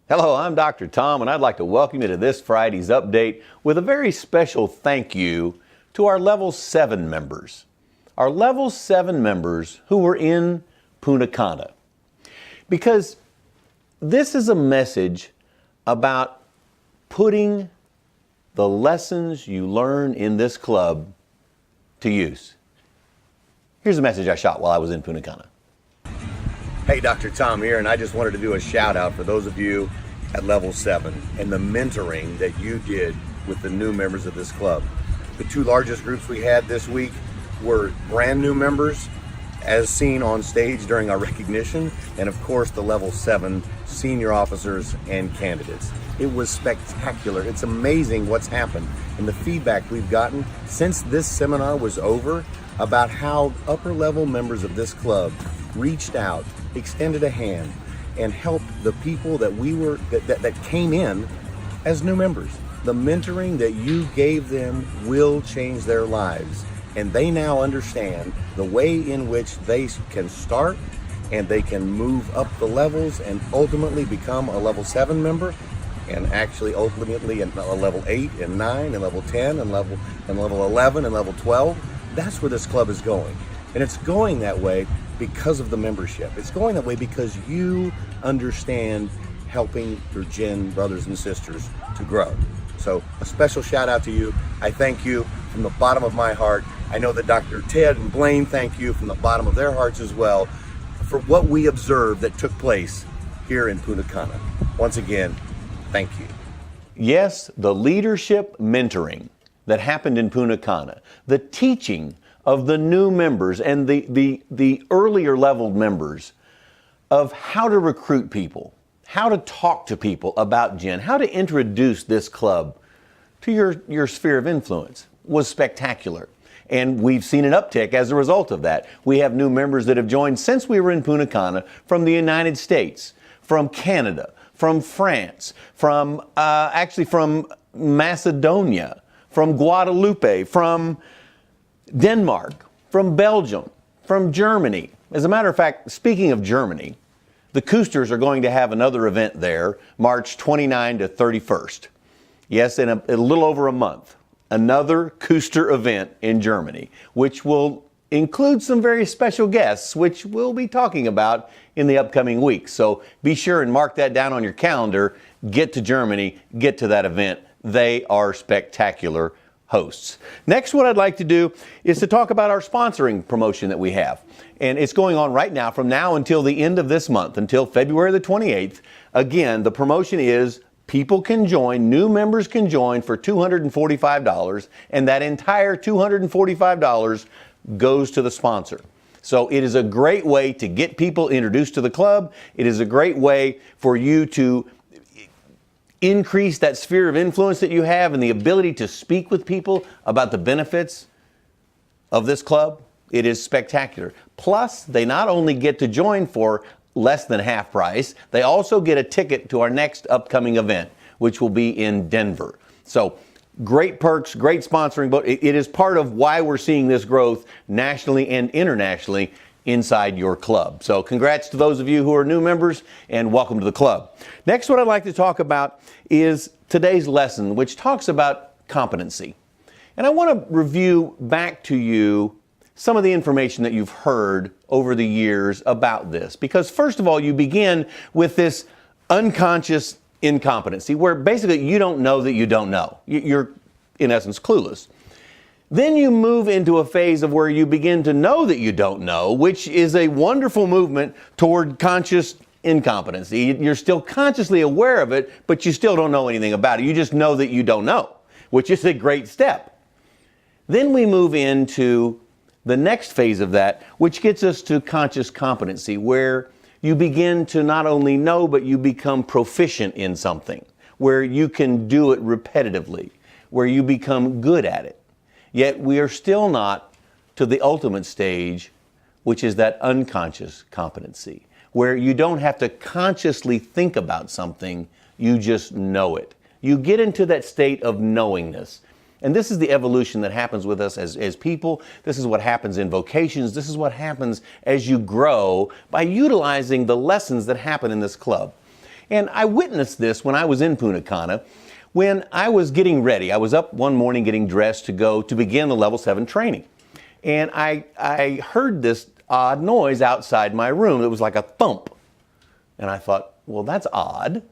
Hello, I'm Dr. Tom, and I'd like to welcome you to this Friday's update with a very special thank you to our Level 7 members. Our Level 7 members who were in Punta Cana. Because this is a message about putting the lessons you learn in this club to use. Here's a message I shot while I was in Punta Cana. Hey, Dr. Tom here, and I just wanted to do a shout out for those of you at Level 7 and the mentoring that you did with the new members of this club. The two largest groups we had this week were brand new members, as seen on stage during our recognition, and of course the Level 7 senior officers and candidates. It was spectacular. It's amazing what's happened and the feedback we've gotten since this seminar was over about how upper level members of this club reached out, extended a hand, and helped the people that that came in as new members. The mentoring that you gave them will change their lives, and they now understand the way in which they can start and they can move up the levels and ultimately become a Level 7 member, and actually ultimately a Level 8 and 9 and Level 10 and Level 11 and Level 12. That's where this club is going. And it's going that way because of the membership. It's going that way because you understand helping your Gen brothers and sisters to grow. So a special shout out to you. I thank you from the bottom of my heart. I know that Dr. Ted and Blaine thank you from the bottom of their hearts as well for what we observed that took place here in Punta Cana. Once again, thank you. Yes, the leadership mentoring that happened in Punta Cana, the teaching of the new members and the earlier level members of how to recruit people, how to talk to people about Gen, how to introduce this club to your sphere of influence was spectacular. And we've seen an uptick as a result of that. We have new members that have joined since we were in Punta Cana from the United States, from Canada, from France, from Macedonia, from Guadalupe, from Denmark, from Belgium, from Germany. As a matter of fact, speaking of Germany, the Koosters are going to have another event there, March 29 to 31st. Yes, in a little over a month, another Kooster event in Germany, which will include some very special guests, which we'll be talking about in the upcoming weeks. So be sure and mark that down on your calendar. Get to Germany, get to that event. They are spectacular hosts. Next, what I'd like to do is to talk about our sponsoring promotion that we have. And it's going on right now from now until the end of this month, until February the 28th. Again, the promotion is people can join, new members can join for $245, and that entire $245 goes to the sponsor. So it is a great way to get people introduced to the club. It is a great way for you to increase that sphere of influence that you have and the ability to speak with people about the benefits of this club. It is spectacular. Plus, they not only get to join for less than half price, they also get a ticket to our next upcoming event, which will be in Denver. So great perks, great sponsoring, but it is part of why we're seeing this growth nationally and internationally inside your club. So congrats to those of you who are new members and welcome to the club. Next, what I'd like to talk about is today's lesson, which talks about competency. And I want to review back to you some of the information that you've heard over the years about this. Because first of all, you begin with this unconscious incompetency where basically you don't know that you don't know. You're in essence clueless. Then you move into a phase of where you begin to know that you don't know, which is a wonderful movement toward conscious incompetency. You're still consciously aware of it, but you still don't know anything about it. You just know that you don't know, which is a great step. Then we move into the next phase of that, which gets us to conscious competency, where you begin to not only know, but you become proficient in something, where you can do it repetitively, where you become good at it. Yet we are still not to the ultimate stage, which is that unconscious competency, where you don't have to consciously think about something, you just know it. You get into that state of knowingness. And this is the evolution that happens with us as people. This is what happens in vocations. This is what happens as you grow by utilizing the lessons that happen in this club. And I witnessed this when I was in Punta Cana. When I was getting ready, I was up one morning getting dressed to go to begin the level 7 training. And I heard this odd noise outside my room. It was like a thump. And I thought, well, that's odd.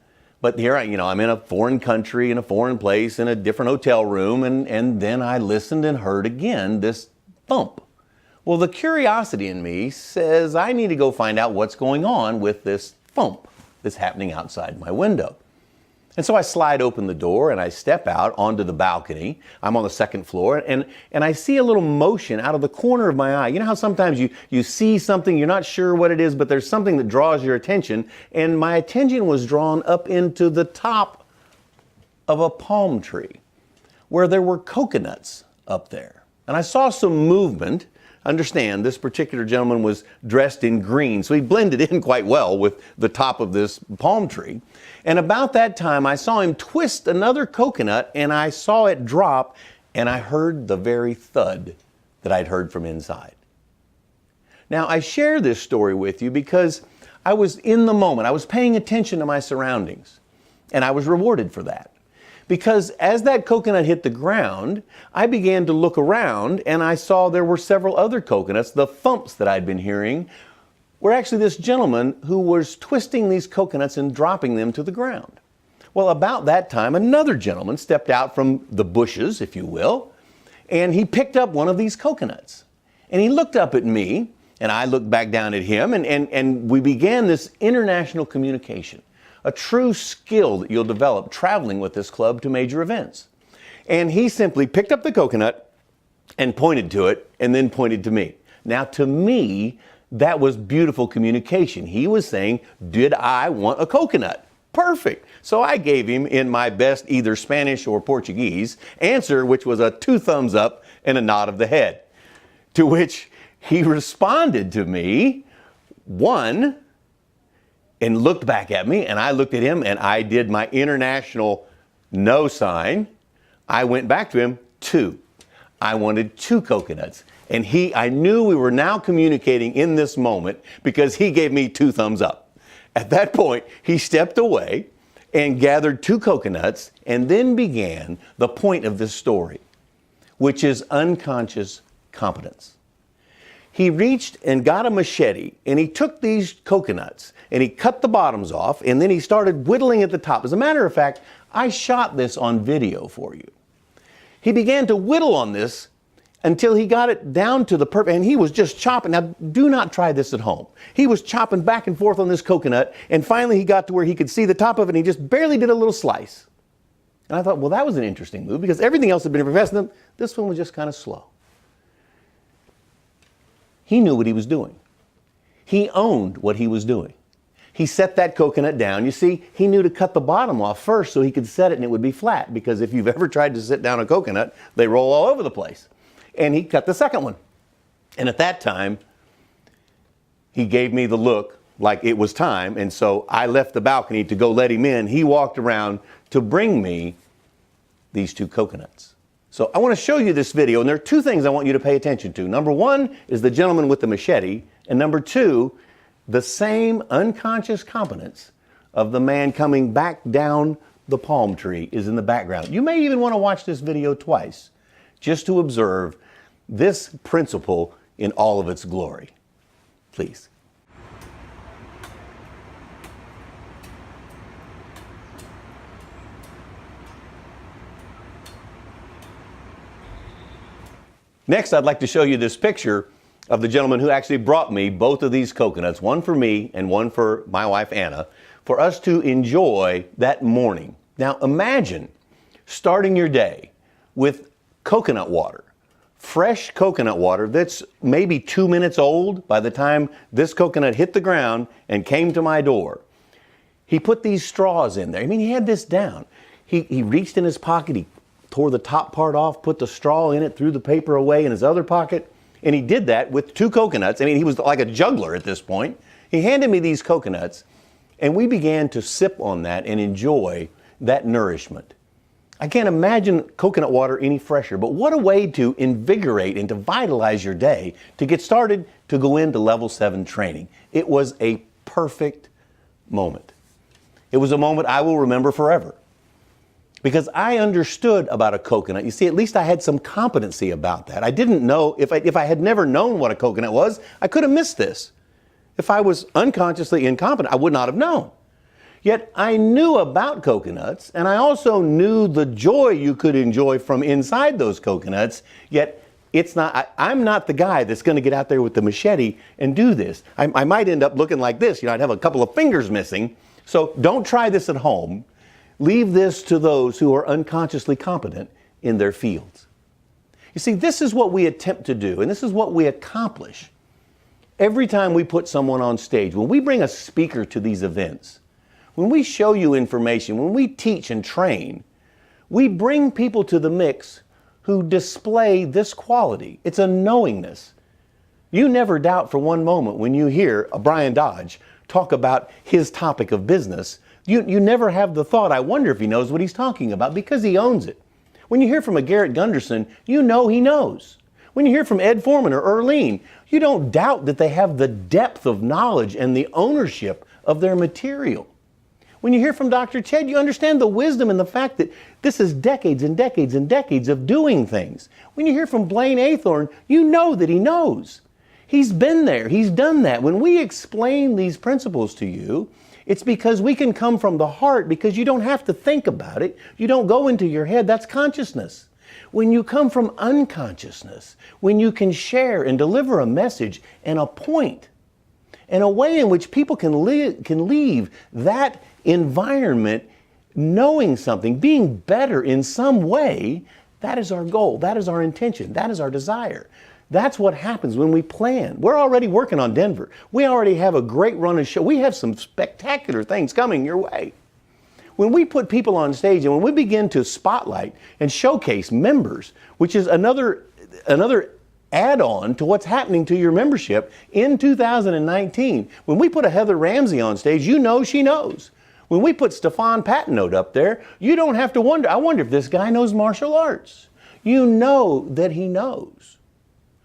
But here I'm in a foreign country, in a foreign place, in a different hotel room, and then I listened and heard again this thump. Well, the curiosity in me says I need to go find out what's going on with this thump that's happening outside my window. And so I slide open the door and I step out onto the balcony. I'm on the second floor and I see a little motion out of the corner of my eye. You know how sometimes you see something, you're not sure what it is, but there's something that draws your attention. And my attention was drawn up into the top of a palm tree where there were coconuts up there. And I saw some movement. Understand, this particular gentleman was dressed in green, so he blended in quite well with the top of this palm tree. And about that time, I saw him twist another coconut, and I saw it drop, and I heard the very thud that I'd heard from inside. Now, I share this story with you because I was in the moment. I was paying attention to my surroundings, and I was rewarded for that. Because as that coconut hit the ground, I began to look around and I saw there were several other coconuts. The thumps that I'd been hearing were actually this gentleman who was twisting these coconuts and dropping them to the ground. Well, about that time, another gentleman stepped out from the bushes, if you will, and he picked up one of these coconuts. And he looked up at me, and I looked back down at him, and we began this international communication. A true skill that you'll develop traveling with this club to major events. And he simply picked up the coconut and pointed to it and then pointed to me. Now, to me, that was beautiful communication. He was saying, did I want a coconut? Perfect. So I gave him, in my best either Spanish or Portuguese answer, which was a 2 thumbs up and a nod of the head. To which he responded to me, 1, and looked back at me, and I looked at him, and I did my international no sign. I went back to him, 2. I wanted 2 coconuts. And I knew we were now communicating in this moment because he gave me 2 thumbs up. At that point, he stepped away and gathered 2 coconuts and then began the point of this story, which is unconscious competence. He reached and got a machete and he took these coconuts and he cut the bottoms off and then he started whittling at the top. As a matter of fact, I shot this on video for you. He began to whittle on this until he got it down to the perfect, and he was just chopping. Now, do not try this at home. He was chopping back and forth on this coconut and finally he got to where he could see the top of it and he just barely did a little slice. And I thought, well, that was an interesting move because everything else had been professional. This one was just kind of slow. He knew what he was doing. He owned what he was doing. He set that coconut down. You see, he knew to cut the bottom off first so he could set it and it would be flat, because if you've ever tried to sit down a coconut, they roll all over the place. And he cut the second one. And at that time, he gave me the look like it was time. And so I left the balcony to go let him in. He walked around to bring me these 2 coconuts. So I want to show you this video, and there are 2 things I want you to pay attention to. Number 1 is the gentleman with the machete, and number 2, the same unconscious competence of the man coming back down the palm tree is in the background. You may even want to watch this video twice just to observe this principle in all of its glory. Please. Next, I'd like to show you this picture of the gentleman who actually brought me both of these coconuts, one for me and one for my wife Anna, for us to enjoy that morning. Now imagine starting your day with coconut water, fresh coconut water that's maybe 2 minutes old by the time this coconut hit the ground and came to my door. He put these straws in there. I mean, he had this down. He reached in his pocket, he tore the top part off, put the straw in it, threw the paper away in his other pocket, and he did that with 2 coconuts. I mean, he was like a juggler at this point. He handed me these coconuts, and we began to sip on that and enjoy that nourishment. I can't imagine coconut water any fresher, but what a way to invigorate and to vitalize your day to get started to go into level 7 training. It was a perfect moment. It was a moment I will remember forever. Because I understood about a coconut. You see, at least I had some competency about that. I didn't know, if I had never known what a coconut was, I could have missed this. If I was unconsciously incompetent, I would not have known. Yet I knew about coconuts, and I also knew the joy you could enjoy from inside those coconuts, yet I'm not the guy that's going to get out there with the machete and do this. I might end up looking like this. I'd have a couple of fingers missing. So don't try this at home. Leave this to those who are unconsciously competent in their fields. You see, this is what we attempt to do, and this is what we accomplish every time we put someone on stage. When we bring a speaker to these events, when we show you information, when we teach and train, we bring people to the mix who display this quality. It's a knowingness. You never doubt for one moment when you hear a Brian Dodge talk about his topic of business. You never have the thought, I wonder if he knows what he's talking about, because he owns it. When you hear from a Garrett Gunderson, you know he knows. When you hear from Ed Foreman or Earlene, you don't doubt that they have the depth of knowledge and the ownership of their material. When you hear from Dr. Ted, you understand the wisdom and the fact that this is decades and decades and decades of doing things. When you hear from Blaine Aythorne, you know that he knows. He's been there. He's done that. When we explain these principles to you, it's because we can come from the heart, because you don't have to think about it. You don't go into your head. That's consciousness. When you come from unconsciousness, when you can share and deliver a message and a point, and a way in which people can leave that environment knowing something, being better in some way, that is our goal. That is our intention. That is our desire. That's what happens when we plan. We're already working on Denver. We already have a great run of show. We have some spectacular things coming your way. When we put people on stage and when we begin to spotlight and showcase members, which is another add-on to what's happening to your membership in 2019. When we put a Heather Ramsey on stage, you know she knows. When we put Stefan Patinote up there, you don't have to wonder, I wonder if this guy knows martial arts. You know that he knows.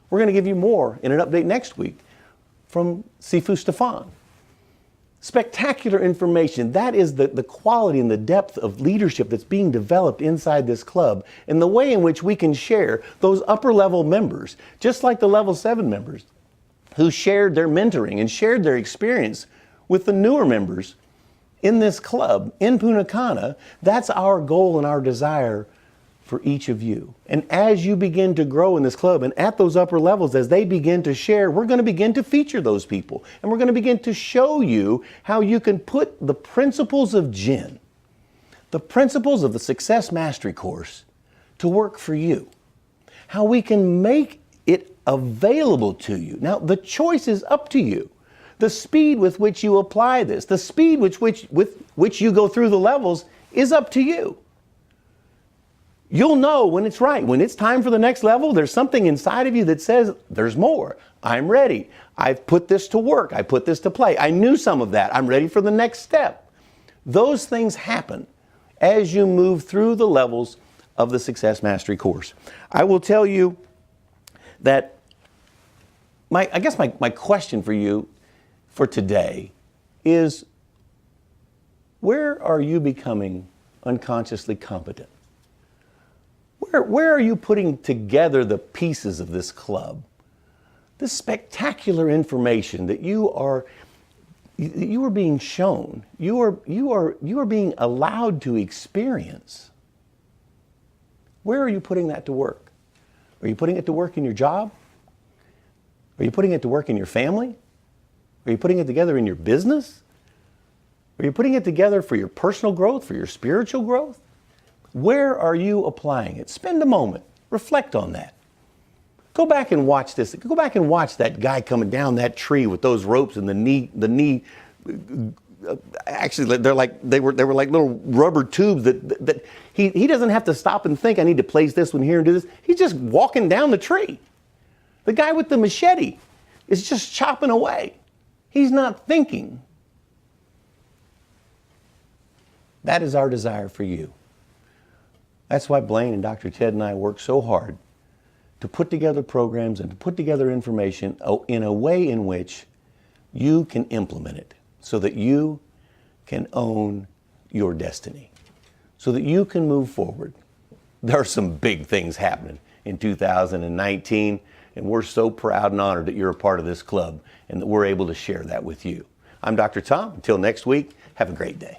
We're going to give you more in an update next week from Sifu Stefan. Spectacular information. That is the quality and the depth of leadership that's being developed inside this club, and the way in which we can share those upper level members, just like the level 7 members who shared their mentoring and shared their experience with the newer members in this club in Punta Cana. That's our goal and our desire for each of you. And as you begin to grow in this club and at those upper levels, as they begin to share, we're going to begin to feature those people. And we're going to begin to show you how you can put the principles of Jen, the principles of the Success Mastery course, to work for you. How we can make it available to you. Now, the choice is up to you. The speed with which you apply this, the speed with which you go through the levels is up to you. You'll know when it's right. When it's time for the next level, there's something inside of you that says, there's more. I'm ready. I've put this to work. I put this to play. I knew some of that. I'm ready for the next step. Those things happen as you move through the levels of the Success Mastery course. I will tell you that my question for you for today is, where are you becoming unconsciously competent? Where are you putting together the pieces of this club? This spectacular information that you are being shown, you are being allowed to experience. Where are you putting that to work? Are you putting it to work in your job? Are you putting it to work in your family? Are you putting it together in your business? Are you putting it together for your personal growth, for your spiritual growth? Where are you applying it? Spend a moment. Reflect on that. Go back and watch this. Go back and watch that guy coming down that tree with those ropes and the knee. Actually, they were like little rubber tubes that he doesn't have to stop and think, I need to place this one here and do this. He's just walking down the tree. The guy with the machete is just chopping away. He's not thinking. That is our desire for you. That's why Blaine and Dr. Ted and I work so hard to put together programs and to put together information in a way in which you can implement it so that you can own your destiny so that you can move forward. There are some big things happening in 2019, and we're so proud and honored that you're a part of this club and that we're able to share that with you. I'm Dr. Tom. Until next week, have a great day.